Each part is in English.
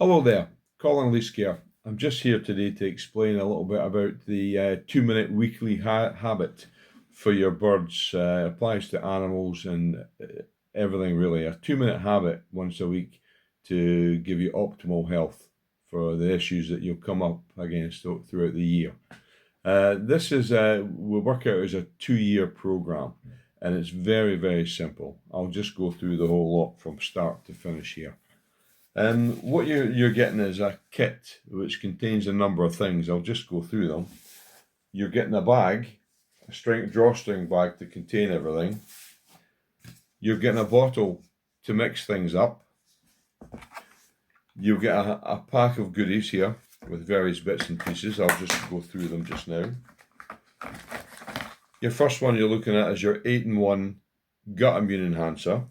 Hello there, Colin Leask here. I'm just here today to explain a little bit about the 2-minute weekly habit for your birds. Applies to animals and everything really. A 2-minute habit once a week to give you optimal health for the issues that you'll come up against throughout the year. This is we'll work out as a 2-year program, and it's very, very simple. I'll just go through the whole lot from start to finish here. What you're getting is a kit which contains a number of things. I'll just go through them. You're getting a bag, a drawstring bag to contain everything. You're getting a bottle to mix things up. You'll get a pack of goodies here with various bits and pieces. I'll just go through them just now. Your first one you're looking at is your 8-in-1 gut immune enhancer.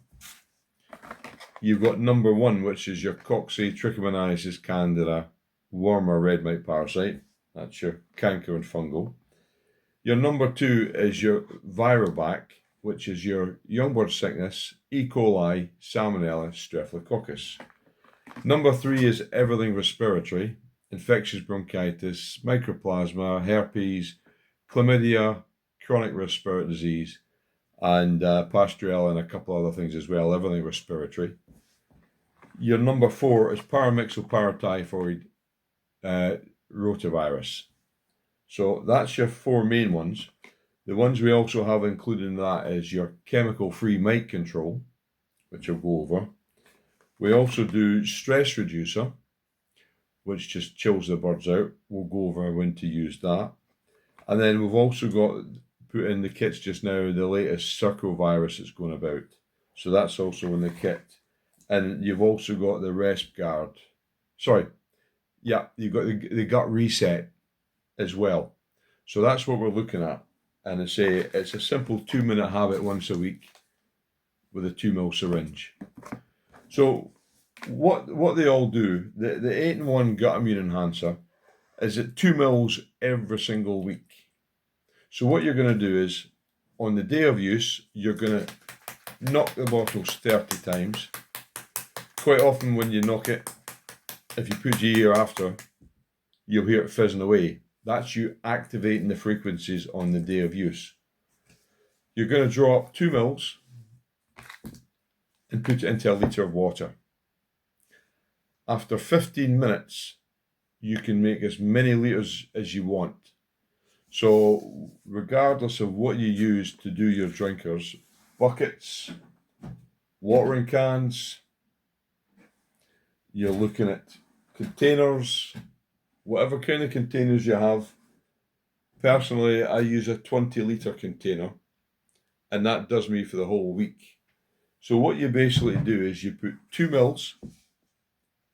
You've got number 1, which is your Trichomoniasis candida worm or red mite parasite. That's your canker and fungal. Your number 2 is your Virobac, which is your young bird sickness, E. coli, Salmonella, Staphylococcus. Number 3 is everything respiratory, infectious bronchitis, mycoplasma, herpes, chlamydia, chronic respiratory disease, and Pasteurella and a couple other things as well, everything respiratory. Your number 4 is paramyxoparatotyphoid rotavirus. So that's your 4 main ones. The ones we also have included in that is your chemical-free mite control, which I'll go over. We also do stress reducer, which just chills the birds out. We'll go over when to use that. And then we've also got put in the kits just now the latest circovirus that's going about. So that's also in the kit. And you've also got the Resp Guard. You've got the gut reset as well. So that's what we're looking at. And I say it's a simple 2-minute habit once a week with a 2 ml syringe. So what they all do, the 8-in-1 gut immune enhancer is at 2 ml every single week. So what you're going to do is, on the day of use, you're going to knock the bottles 30 times. Quite often when you knock it, if you put your ear after, you'll hear it fizzing away. That's you activating the frequencies on the day of use. You're going to draw up 2 ml and put it into a litre of water. After 15 minutes, you can make as many litres as you want. So regardless of what you use to do your drinkers, buckets, watering cans, you're looking at containers, whatever kind of containers you have. Personally, I use a 20-litre container, and that does me for the whole week. So what you basically do is you put 2 ml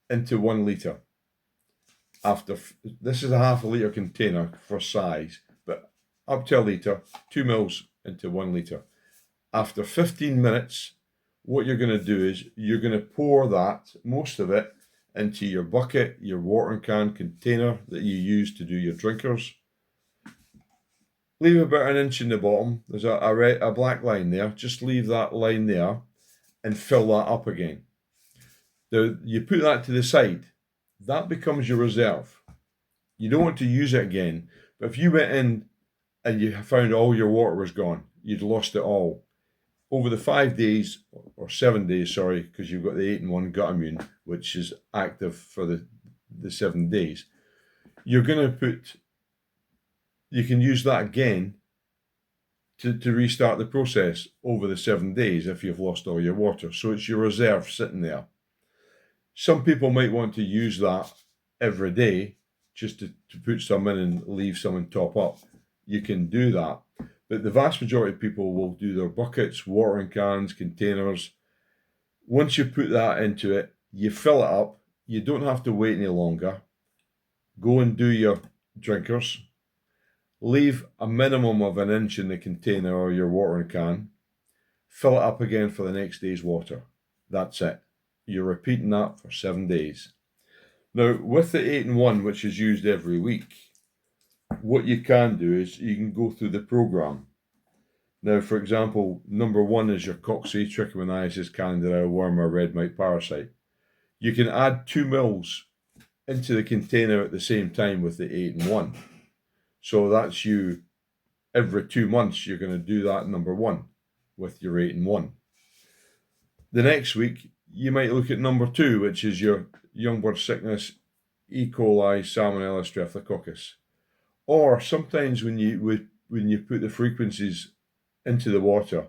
into 1 litre. This is a half-a-litre container for size, but up to a litre, 2 ml into 1 litre. After 15 minutes, what you're going to do is you're going to pour that, most of it, into your bucket, your watering can container that you use to do your drinkers. Leave about 1 inch in the bottom. There's a black line there. Just leave that line there and fill that up again. Now, you put that to the side. That becomes your reserve. You don't want to use it again. But if you went in and you found all your water was gone, you'd lost it all. Over the 5 days, or 7 days, sorry, because you've got the 8-in-1 gut immune, which is active for the 7 days, you're going to you can use that again to restart the process over the 7 days if you've lost all your water. So it's your reserve sitting there. Some people might want to use that every day just to put some in and leave some and top up. You can do that. But the vast majority of people will do their buckets, watering cans, containers. Once you put that into it, you fill it up. You don't have to wait any longer. Go and do your drinkers. Leave a minimum of 1 inch in the container or your watering can. Fill it up again for the next day's water. That's it. You're repeating that for 7 days. Now, with the 8-in-1, which is used every week, what you can do is you can go through the program. Now, for example, number 1 is your Trichomoniasis candida worm or red mite parasite. You can add 2 mils into the container at the same time with the 8-in-1. So that's you every 2 months, you're going to do that number 1 with your 8-in-1. The next week, you might look at number 2, which is your young bird sickness, E. coli, Salmonella, Streptococcus. Or sometimes when you put the frequencies into the water,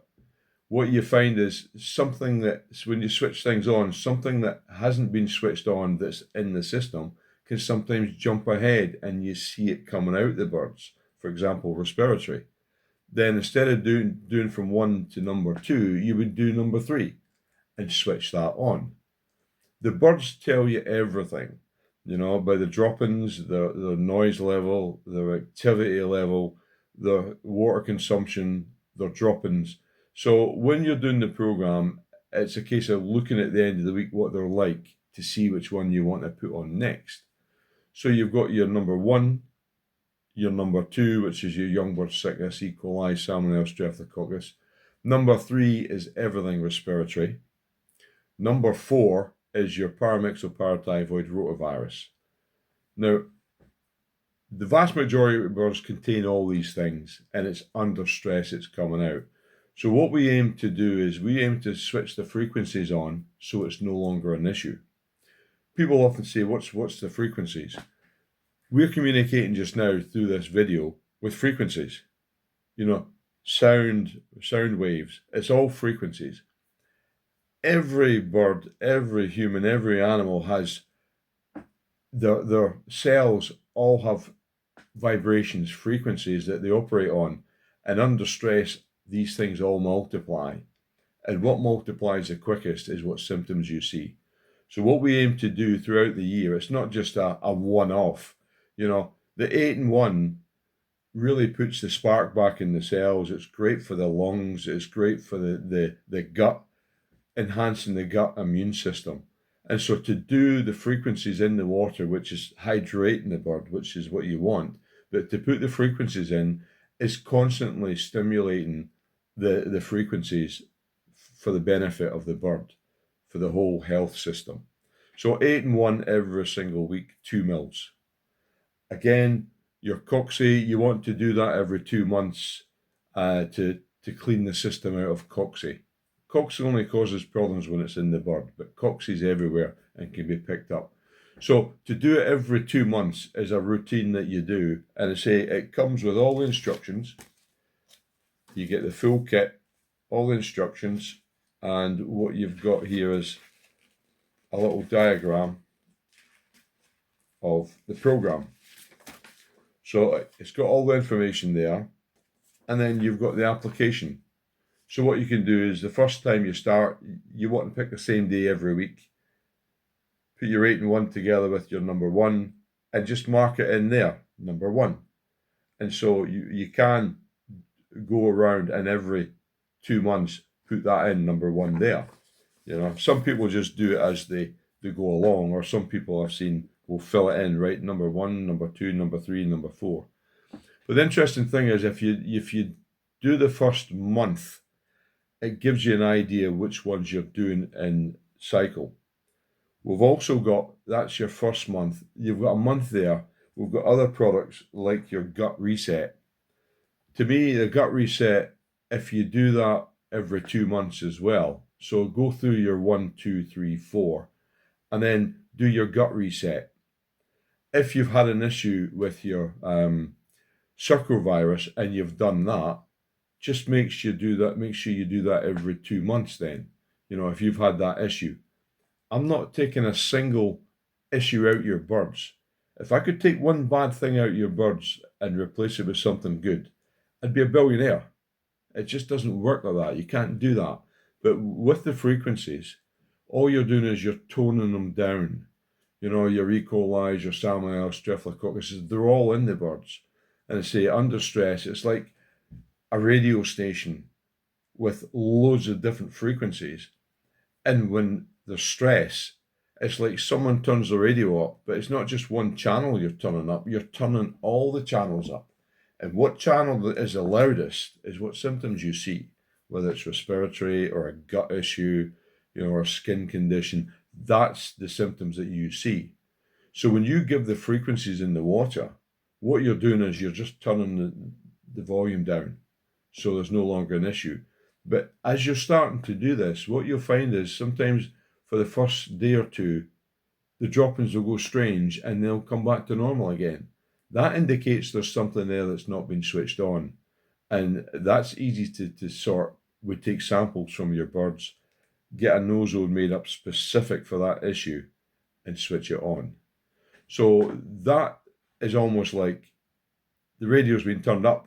what you find is something that's, when you switch things on, something that hasn't been switched on that's in the system can sometimes jump ahead and you see it coming out the birds. For example, respiratory. Then instead of doing from 1 to number 2, you would do number 3 and switch that on. The birds tell you everything, by the drop-ins, the noise level, their activity level, the water consumption, their drop-ins. So when you're doing the program, it's a case of looking at the end of the week what they're like to see which one you want to put on next. So you've got your number 1, your number 2, which is your young bird sickness, E. coli, Salmonella, Streptococcus. Number 3 is everything respiratory. Number 4 is your paramyxoparativoid rotavirus. Now, the vast majority of birds contain all these things, and it's under stress it's coming out. So what we aim to do is we aim to switch the frequencies on so it's no longer an issue. People often say, what's the frequencies? We're communicating just now through this video with frequencies. Sound waves. It's all frequencies. Every bird, every human, every animal has their cells all have vibrations, frequencies that they operate on, and under stress these things all multiply, and what multiplies the quickest is what symptoms you see. So what we aim to do throughout the year, it's not just a one-off. The 8-in-1 really puts the spark back in the cells. It's great for the lungs, it's great for the gut, enhancing the gut immune system. And so to do the frequencies in the water, which is hydrating the bird, which is what you want, but to put the frequencies in is constantly stimulating the frequencies for the benefit of the bird, for the whole health system. So 8-in-1 every single week, 2 mils. Again, your cocci, you want to do that every 2 months to clean the system out of cocci. Cocci only causes problems when it's in the bird, but cocci is everywhere and can be picked up. So to do it every 2 months is a routine that you do, and I say it comes with all the instructions. You get the full kit, all the instructions, and what you've got here is a little diagram of the program. So it's got all the information there, and then you've got the application. So what you can do is the first time you start, you want to pick the same day every week. Put your 8-in-1 together with your number 1 and just mark it in there, number 1. And so you can go around and every 2 months put that in, number 1 there. Some people just do it as they go along, or some people I've seen will fill it in, right? Number 1, number 2, number 3, number 4. But the interesting thing is if you do the first month, it gives you an idea which ones you're doing in cycle. We've also got, that's your first month. You've got a month there. We've got other products like your gut reset. To me, the gut reset, if you do that every 2 months as well, so go through your 1, 2, 3, 4, and then do your gut reset. If you've had an issue with your circovirus and you've done that, just make sure you do that every 2 months then, if you've had that issue. I'm not taking a single issue out your birds. If I could take one bad thing out your birds and replace it with something good, I'd be a billionaire. It just doesn't work like that. You can't do that. But with the frequencies, all you're doing is you're toning them down. Your E. coli, your Salmonella, Streptococcus, they're all in the birds. And I say under stress, it's like a radio station with loads of different frequencies. And when there's stress, it's like someone turns the radio up, but it's not just one channel you're turning up, you're turning all the channels up. And what channel is the loudest is what symptoms you see, whether it's respiratory or a gut issue, or a skin condition. that's the symptoms that you see. So when you give the frequencies in the water, what you're doing is you're just turning the volume down, so there's no longer an issue. But as you're starting to do this, what you'll find is sometimes for the first day or two, the droppings will go strange and they'll come back to normal again. That indicates there's something there that's not been switched on. And that's easy to sort. We take samples from your birds, get a nosode made up specific for that issue, and switch it on. So that is almost like the radio's been turned up,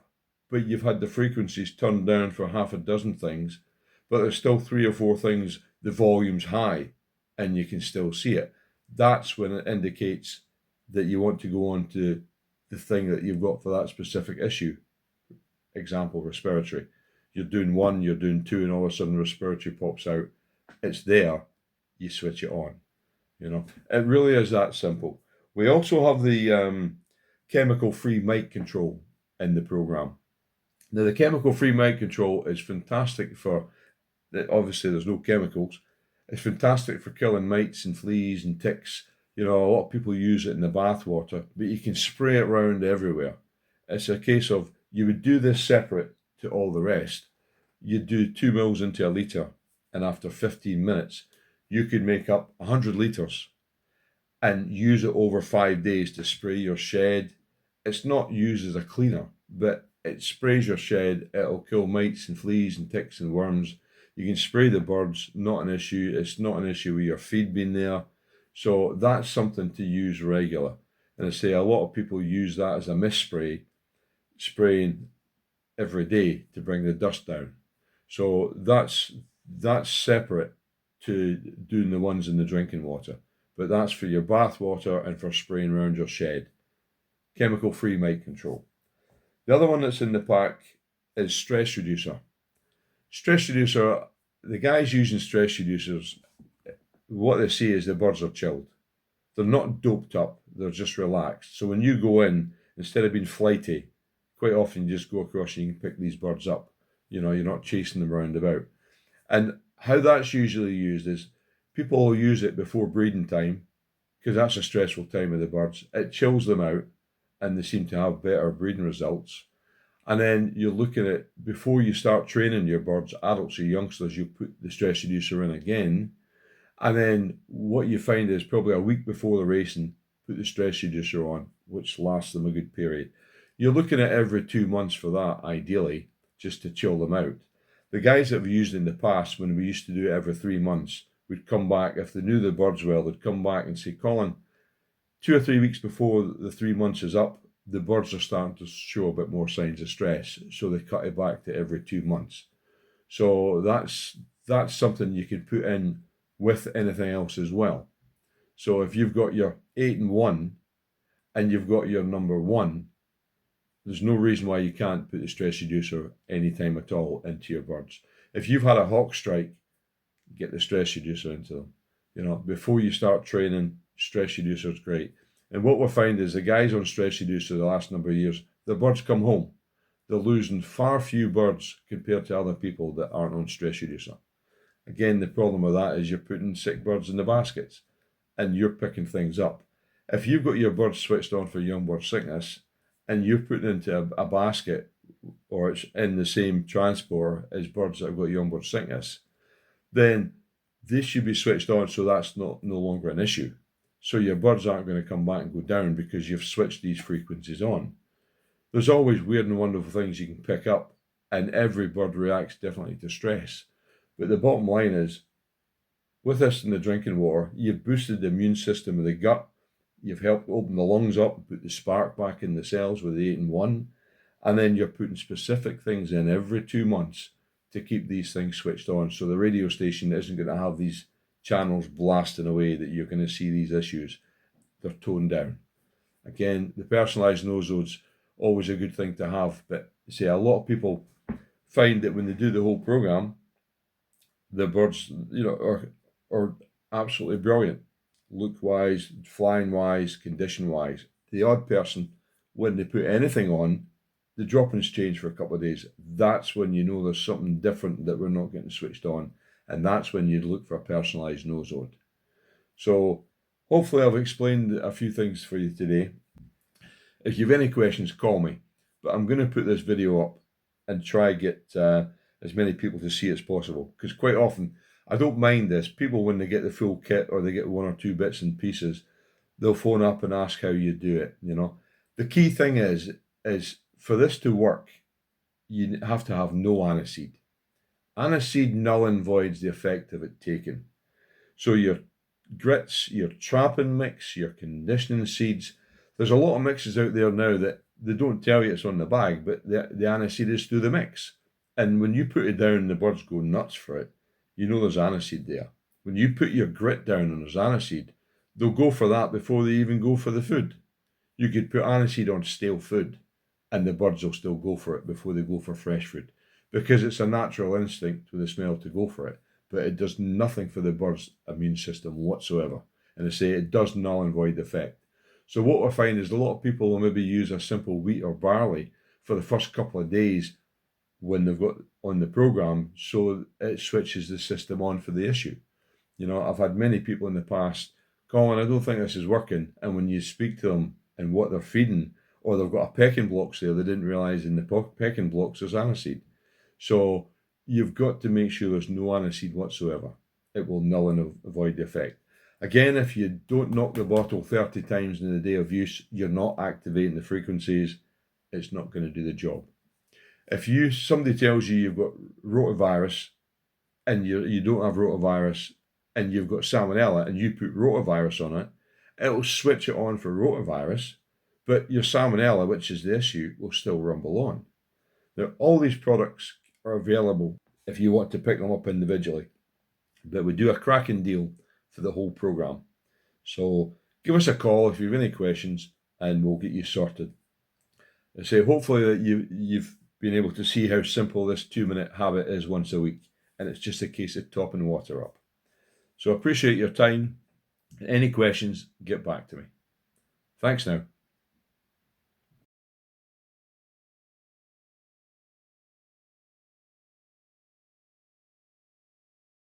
but you've had the frequencies turned down for half a dozen things, but there's still 3 or 4 things, the volume's high, and you can still see it. That's when it indicates that you want to go on to the thing that you've got for that specific issue. Example, respiratory. You're doing 1, you're doing 2, and all of a sudden respiratory pops out. It's there, you switch it on. It really is that simple. We also have the chemical-free mic control in the program. Now, the chemical-free mic control is fantastic for, obviously there's no chemicals, it's fantastic for killing mites and fleas and ticks. A lot of people use it in the bath water, but you can spray it around everywhere. It's a case of, you would do this separate to all the rest. You'd do 2 mils into a litre, and after 15 minutes, you could make up 100 litres and use it over 5 days to spray your shed. It's not used as a cleaner, but it sprays your shed. It'll kill mites and fleas and ticks and worms. You can spray the birds, not an issue. It's not an issue with your feed being there. So that's something to use regular. And I say a lot of people use that as a mist spray, spraying every day to bring the dust down. So that's separate to doing the ones in the drinking water. But that's for your bath water and for spraying around your shed. Chemical-free mic control. The other one that's in the pack is stress reducer. Stress reducer, the guys using stress reducers, what they say is the birds are chilled. They're not doped up, they're just relaxed. So when you go in, instead of being flighty, quite often you just go across and you can pick these birds up. You're not chasing them around about. And how that's usually used is people will use it before breeding time, because that's a stressful time of the birds. It chills them out and they seem to have better breeding results. And then you're looking at, before you start training your birds, adults or youngsters, you put the stress reducer in again. And then what you find is probably a week before the racing, put the stress reducer on, which lasts them a good period. You're looking at every 2 months for that, ideally, just to chill them out. The guys that have used in the past, when we used to do it every 3 months, would come back, if they knew the birds well, they'd come back and say, Colin, 2 or 3 weeks before the 3 months is up, the birds are starting to show a bit more signs of stress, so they cut it back to every 2 months. So that's something you can put in with anything else as well. So if you've got your 8 and 1 and you've got your number 1, there's no reason why you can't put the stress reducer anytime at all into your birds. If you've had a hawk strike, get the stress reducer into them. Before you start training, stress reducer is great. And what we're finding is the guys on stress reducer the last number of years, the birds come home. They're losing far few birds compared to other people that aren't on stress reducer. Again, the problem with that is you're putting sick birds in the baskets and you're picking things up. If you've got your birds switched on for young bird sickness and you're putting into a basket, or it's in the same transport as birds that have got young bird sickness, then this should be switched on so that's no longer an issue. So your birds aren't going to come back and go down because you've switched these frequencies on. There's always weird and wonderful things you can pick up, and every bird reacts differently to stress. But the bottom line is, with this in the drinking water, you've boosted the immune system of the gut, you've helped open the lungs up and put the spark back in the cells with the 8 and 1, and then you're putting specific things in every 2 months to keep these things switched on, so the radio station isn't going to have these channels blasting away that you're going to see these issues. They're toned down. Again, the personalised nosodes, always a good thing to have, but say a lot of people find that when they do the whole program, the birds, are absolutely brilliant, look-wise, flying-wise, condition-wise. The odd person, when they put anything on, the droppings change for a couple of days. That's when you know there's something different that we're not getting switched on, and that's when you'd look for a personalised nosode. So hopefully I've explained a few things for you today. If you have any questions, call me. But I'm going to put this video up and try get as many people to see it as possible. Because quite often, I don't mind this. People, when they get the full kit or they get one or two bits and pieces, they'll phone up and ask how you do it. The key thing is for this to work, you have to have no aniseed. Aniseed null and voids the effect of it taken. So your grits, your trapping mix, your conditioning seeds, there's a lot of mixes out there now that they don't tell you it's on the bag, but the aniseed is through the mix. And when you put it down, the birds go nuts for it. You know there's aniseed there. When you put your grit down and there's aniseed, they'll go for that before they even go for the food. You could put aniseed on stale food and the birds will still go for it before they go for fresh food, because it's a natural instinct with the smell to go for it, but it does nothing for the bird's immune system whatsoever. And they say it does null and void the effect. So what we find is a lot of people will maybe use a simple wheat or barley for the first couple of days when they've got on the program, so it switches the system on for the issue. I've had many people in the past, Colin, I don't think this is working. And when you speak to them and what they're feeding, or they've got a pecking blocks there, they didn't realise in the pecking blocks there's aniseed. So you've got to make sure there's no aniseed whatsoever. It will null and avoid the effect. Again, if you don't knock the bottle 30 times in the day of use, you're not activating the frequencies. It's not going to do the job. If somebody tells you you've got rotavirus and you don't have rotavirus and you've got salmonella and you put rotavirus on it, it'll switch it on for rotavirus, but your salmonella, which is the issue, will still rumble on. Now, all these products are available if you want to pick them up individually, but we do a cracking deal for the whole program. So give us a call if you have any questions and we'll get you sorted. I say hopefully that you've been able to see how simple this 2-minute habit is once a week, and it's just a case of topping water up. So I appreciate your time. Any questions, get back to me. Thanks now.